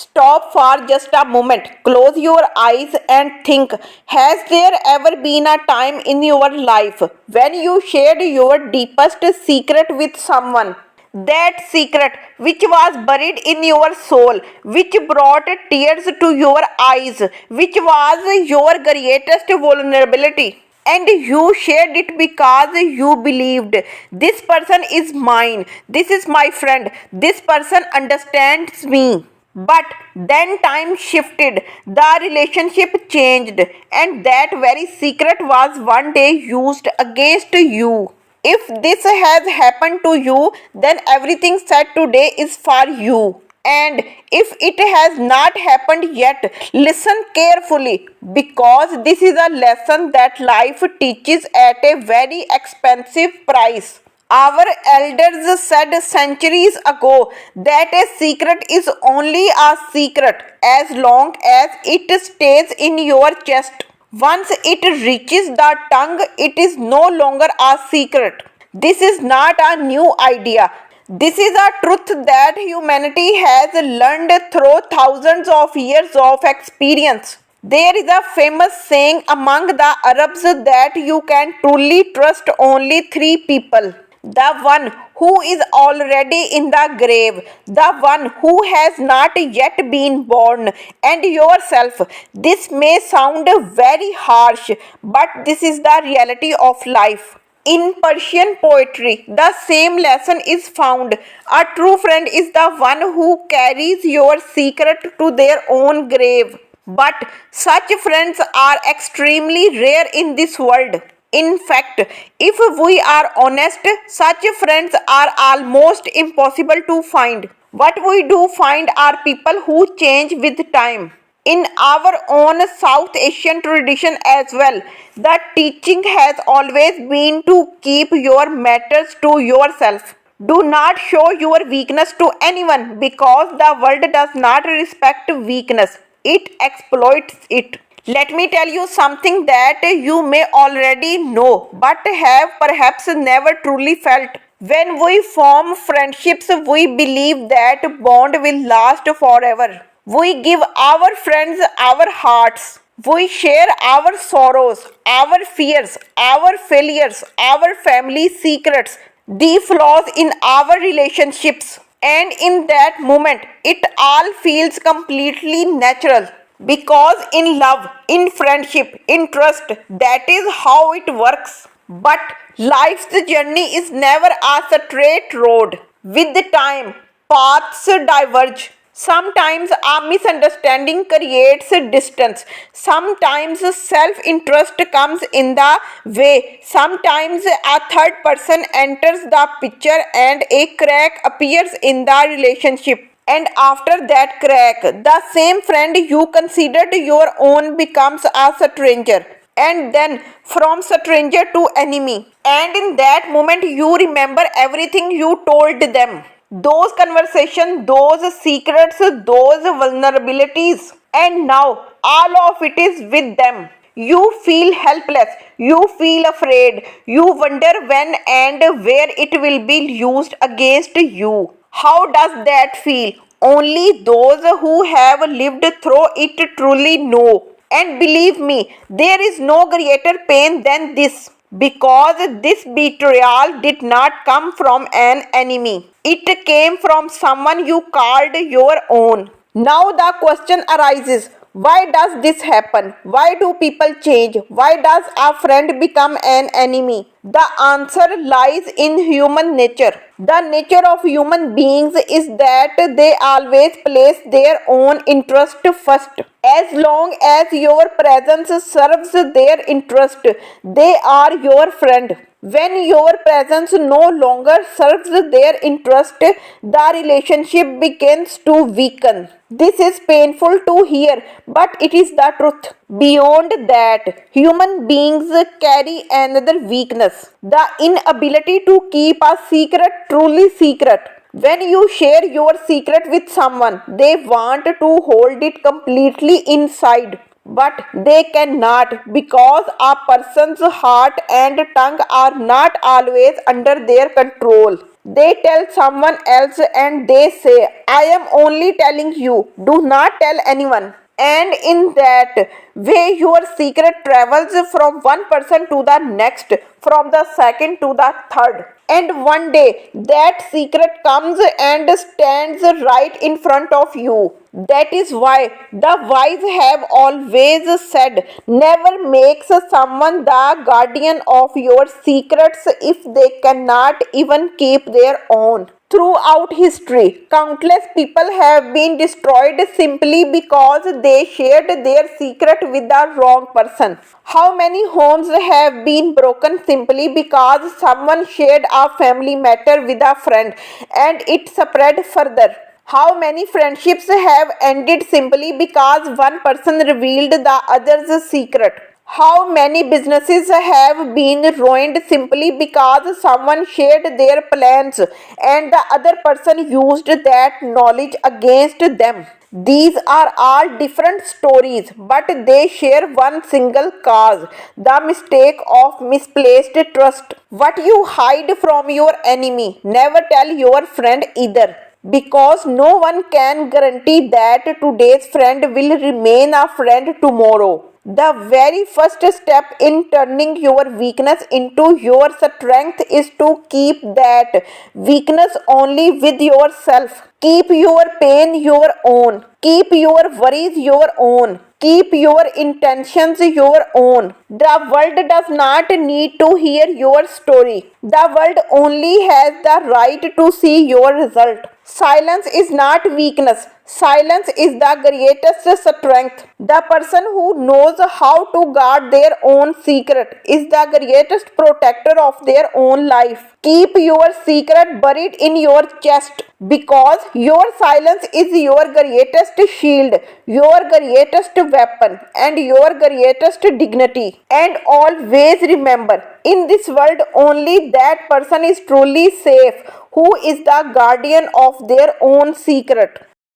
Stop for just a moment. Close your eyes and think. Has there ever been a time in your life when you shared your deepest secret with someone? That secret which was buried in your soul, which brought tears to your eyes, which was your greatest vulnerability. And you shared it because you believed this person is mine, this is my friend, this person understands me. But then time shifted, the relationship changed, and that very secret was one day used against you. If this has happened to you, then everything said today is for you. And if it has not happened yet, listen carefully because this is a lesson that life teaches at a very expensive price. Our elders said centuries ago that a secret is only a secret as long as it stays in your chest. Once it reaches the tongue, it is no longer a secret. This is not a new idea. This is a truth that humanity has learned through thousands of years of experience. There is a famous saying among the Arabs that you can truly trust only three people: the one who is already in the grave, the one who has not yet been born, and yourself. This may sound very harsh, but this is the reality of life. In Persian poetry, the same lesson is found. A true friend is the one who carries your secret to their own grave. But such friends are extremely rare in this world. In fact, if we are honest, such friends are almost impossible to find. What we do find are people who change with time. In our own South Asian tradition as well, the teaching has always been to keep your matters to yourself. Do not show your weakness to anyone because the world does not respect weakness, it exploits it. Let me tell you something that you may already know but have perhaps never truly felt. When we form friendships, we believe that bond will last forever. We give our friends our hearts. We share our sorrows, our fears, our failures, our family secrets, the flaws in our relationships. And in that moment, it all feels completely natural. Because in love, in friendship, in trust, that is how it works. But life's journey is never a straight road. With the time, paths diverge. Sometimes a misunderstanding creates distance. Sometimes self interest comes in the way. Sometimes a third person enters the picture and a crack appears in the relationship. And after that crack, the same friend you considered your own becomes a stranger. And then from stranger to enemy. And in that moment, you remember everything you told them. Those conversations, those secrets, those vulnerabilities. And now, all of it is with them. You feel helpless, you feel afraid, you wonder when and where it will be used against you. How does that feel? Only those who have lived through it truly know. And believe me, there is no greater pain than this. Because this betrayal did not come from an enemy. It came from someone you called your own. Now the question arises, why does this happen? Why do people change? Why does a friend become an enemy? The answer lies in human nature. The nature of human beings is that they always place their own interest first. As long as your presence serves their interest, they are your friend. When your presence no longer serves their interest, the relationship begins to weaken. This is painful to hear, but it is the truth. Beyond that, human beings carry another weakness: the inability to keep a secret truly secret. When you share your secret with someone, they want to hold it completely inside. But they cannot because a person's heart and tongue are not always under their control. They tell someone else and they say, I am only telling you, do not tell anyone. And in that way, your secret travels from one person to the next, from the second to the third. And one day, that secret comes and stands right in front of you. That is why the wise have always said, never makes someone the guardian of your secrets if they cannot even keep their own. Throughout history, countless people have been destroyed simply because they shared their secret with the wrong person. How many homes have been broken simply because someone shared a family matter with a friend and it spread further? How many friendships have ended simply because one person revealed the other's secret? How many businesses have been ruined simply because someone shared their plans and the other person used that knowledge against them? These are all different stories, but they share one single cause, the mistake of misplaced trust. What you hide from your enemy, never tell your friend either. Because no one can guarantee that today's friend will remain a friend tomorrow. The very first step in turning your weakness into your strength is to keep that weakness only with yourself. Keep your pain your own. Keep your worries your own. Keep your intentions your own. The world does not need to hear your story. The world only has the right to see your result. Silence is not weakness. Silence is the greatest strength. The person who knows how to guard their own secret is the greatest protector of their own life. Keep your secret buried in your chest because your silence is your greatest shield, your greatest weapon, and your greatest dignity. And always remember, in this world, only that person is truly safe who is the guardian of their own secret.